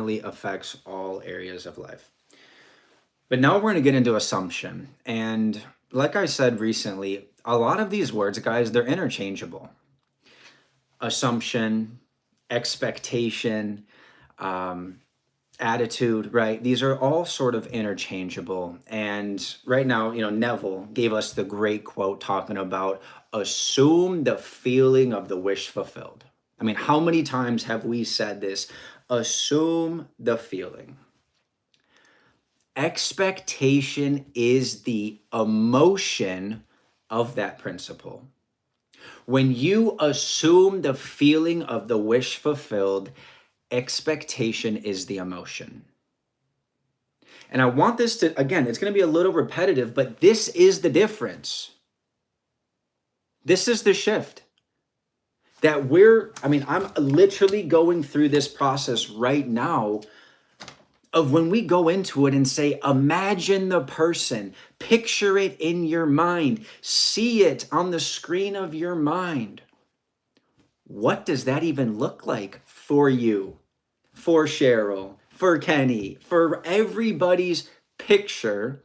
definitely affects all areas of life. But now we're going to get into assumption. And like I said recently, a lot of these words, guys, they're interchangeable. Assumption, expectation, um, attitude, right? These are all sort of interchangeable. And right now, Neville gave us the great quote talking about assume the feeling of the wish fulfilled. I mean, how many times have we said this? Assume the feeling. Expectation is the emotion of that principle. When you assume the feeling of the wish fulfilled, expectation is the emotion. And I want this to, again, it's going to be a little repetitive, but this is the difference. This is the shift that I'm literally going through this process right now of when we go into it and say, imagine the person, picture it in your mind, see it on the screen of your mind. What does that even look like for you, for Cheryl, for Kenny, for everybody's picture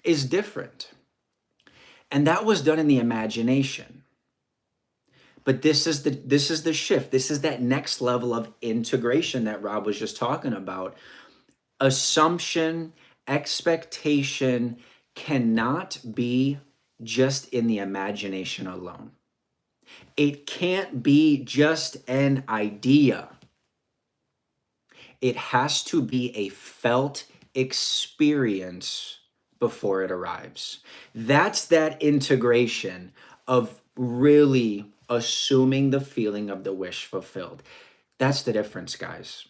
is different. And that was done in the imagination. But this is the shift. This is that next level of integration that Rob was just talking about. Assumption, expectation cannot be just in the imagination alone. It can't be just an idea. It has to be a felt experience before it arrives. That's that integration of really assuming the feeling of the wish fulfilled. That's the difference, guys.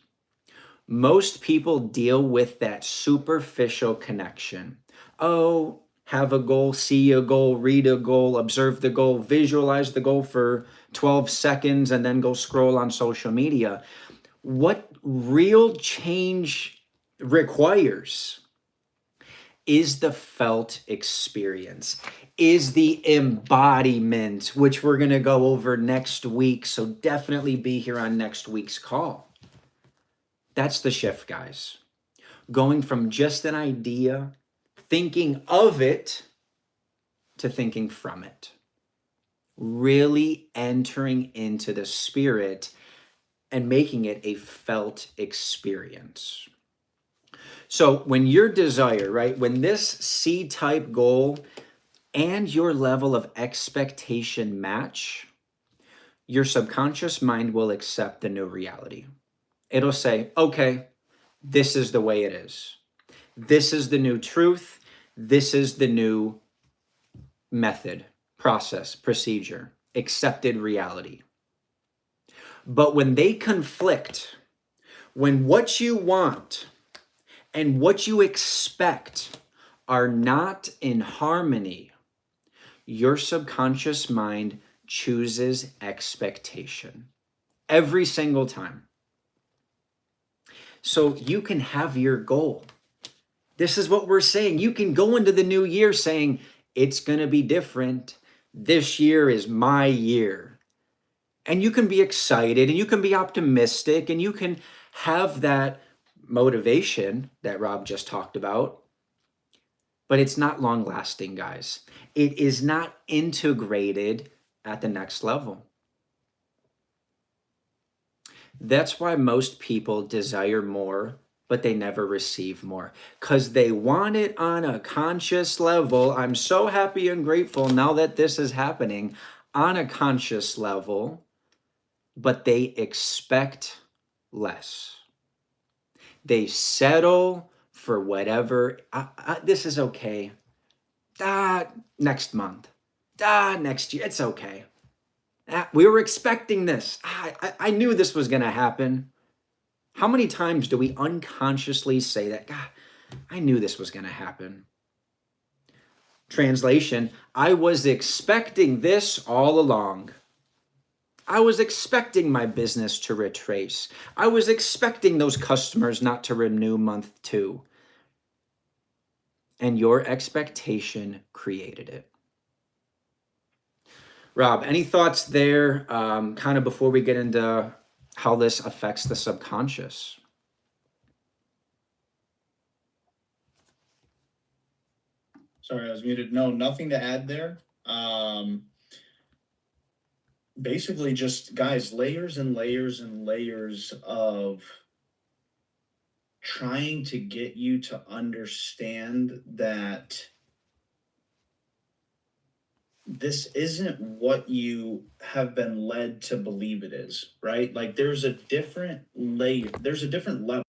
Most people deal with that superficial connection. Oh, have a goal, see a goal, read a goal, observe the goal, visualize the goal for 12 seconds, and then go scroll on social media. What real change requires is the felt experience, is the embodiment, which we're going to go over next week. So definitely be here on next week's call. That's the shift, guys. Going from just an idea, thinking of it, to thinking from it. Really entering into the spirit and making it a felt experience. So when your desire, right, when this C-type goal and your level of expectation match, your subconscious mind will accept the new reality. It'll say, okay, this is the way it is. This is the new truth. This is the new method, process, procedure, accepted reality. But when they conflict, when what you want and what you expect are not in harmony, your subconscious mind chooses expectation every single time. So you can have your goal. This is what we're saying. You can go into the new year saying, it's going to be different. This year is my year. And you can be excited and you can be optimistic and you can have that motivation that Rob just talked about. But it's not long lasting, guys. It is not integrated at the next level. That's why most people desire more, but they never receive more because they want it on a conscious level. I'm so happy and grateful now that this is happening on a conscious level, but they expect less. They settle for whatever. This is okay. Next month. Next year. It's okay. We were expecting this. I knew this was going to happen. How many times do we unconsciously say that? God, I knew this was going to happen. Translation, I was expecting this all along. I was expecting my business to retrace. I was expecting those customers not to renew month 2. And your expectation created it. Rob, any thoughts there, kind of before we get into how this affects the subconscious? Sorry, I was muted. No, nothing to add there. Basically, just guys, layers and layers and layers of trying to get you to understand that this isn't what you have been led to believe it is, right? Like there's a different layer, there's a different level